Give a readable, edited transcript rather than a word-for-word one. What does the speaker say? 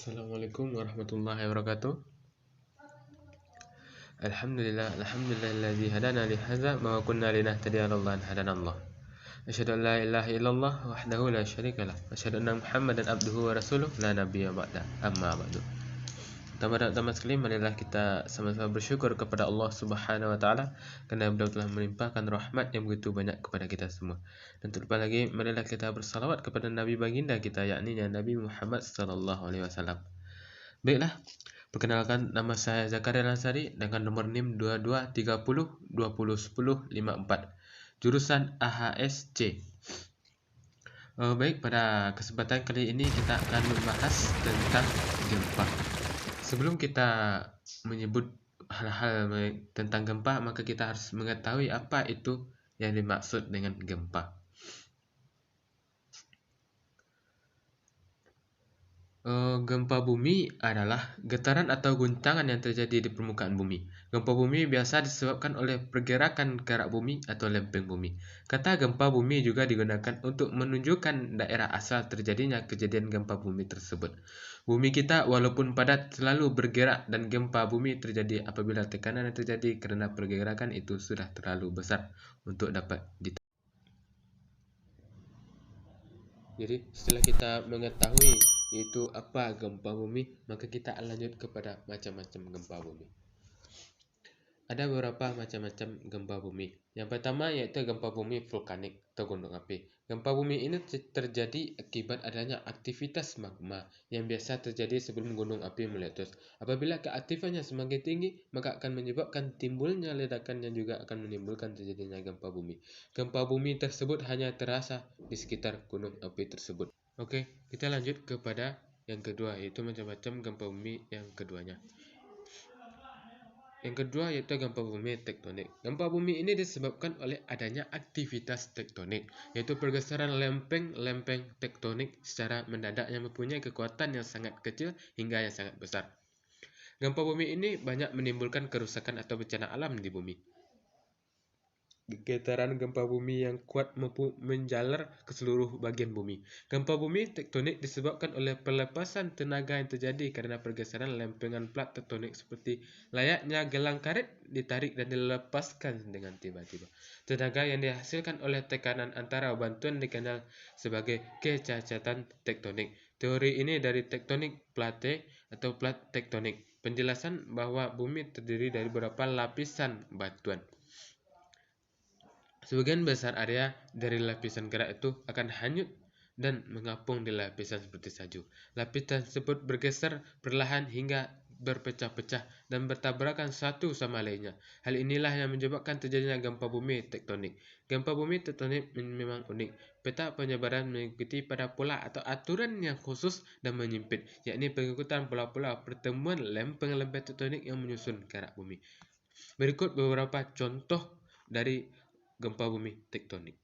Assalamualaikum warahmatullahi wabarakatuh. Alhamdulillahilladzi hadana li hadza wa ma kunna linahtadiya laula an hadanallah. Asyhadu an la ilaha illallah wahdahu la syarikalah. Asyhadu anna Muhammadan abduhu wa rasuluh la nabiyya ba'da. Amma ba'du. Pertama sekali marilah kita sama-sama bersyukur kepada Allah Subhanahu wa taala karena Beliau telah melimpahkan rahmat yang begitu banyak kepada kita semua. Dan terlebih lagi marilah kita bersalawat kepada Nabi baginda kita yakni Nabi Muhammad sallallahu alaihi wasallam. Baiklah, perkenalkan nama saya Zakaria Lansari dengan nomor NIM 2230201054 jurusan AHSC. Baik, pada kesempatan kali ini kita akan membahas tentang gempa. Sebelum kita menyebut hal-hal tentang gempa, maka kita harus mengetahui apa itu yang dimaksud dengan gempa. Gempa bumi adalah getaran atau guncangan yang terjadi di permukaan bumi. Gempa bumi biasa disebabkan oleh pergerakan gerak bumi atau lempeng bumi. Kata gempa bumi juga digunakan untuk menunjukkan daerah asal terjadinya kejadian gempa bumi tersebut. Bumi kita walaupun padat selalu bergerak dan gempa bumi terjadi apabila tekanan yang terjadi karena pergerakan itu sudah terlalu besar untuk dapat ditahan. Jadi setelah kita mengetahui yaitu apa gempa bumi, maka kita lanjut kepada macam-macam gempa bumi. Ada beberapa macam-macam gempa bumi. Yang pertama yaitu gempa bumi vulkanik atau gunung api. Gempa bumi ini terjadi akibat adanya aktivitas magma yang biasa terjadi sebelum gunung api meletus. Apabila keaktifannya semakin tinggi, maka akan menyebabkan timbulnya ledakan yang juga akan menimbulkan terjadinya gempa bumi. Gempa bumi tersebut hanya terasa di sekitar gunung api tersebut. Oke, kita lanjut kepada yang kedua, yaitu macam-macam gempa bumi yang keduanya. Yang kedua yaitu gempa bumi tektonik. Gempa bumi ini disebabkan oleh adanya aktivitas tektonik, yaitu pergeseran lempeng-lempeng tektonik secara mendadak yang mempunyai kekuatan yang sangat kecil hingga yang sangat besar. Gempa bumi ini banyak menimbulkan kerusakan atau bencana alam di bumi. Getaran gempa bumi yang kuat menjalar ke seluruh bagian bumi. Gempa bumi tektonik disebabkan oleh pelepasan tenaga yang terjadi karena pergeseran lempengan plat tektonik seperti layaknya gelang karet ditarik dan dilepaskan dengan tiba-tiba. Tenaga yang dihasilkan oleh tekanan antara bantuan dikenal sebagai kecacatan tektonik. Teori ini dari tektonik plate atau plat tektonik. Penjelasan bahwa bumi terdiri dari beberapa lapisan batuan. Sebagian besar area dari lapisan gerak itu akan hanyut dan mengapung di lapisan seperti salju. Lapisan tersebut bergeser perlahan hingga berpecah-pecah dan bertabrakan satu sama lainnya. Hal inilah yang menyebabkan terjadinya gempa bumi tektonik. Gempa bumi tektonik memang unik. Peta penyebaran mengikuti pada pola atau aturan yang khusus dan menyempit, yakni pengikutan pola-pola pertemuan lempeng-lempeng tektonik yang menyusun gerak bumi. Berikut beberapa contoh dari gempa bumi tektonik.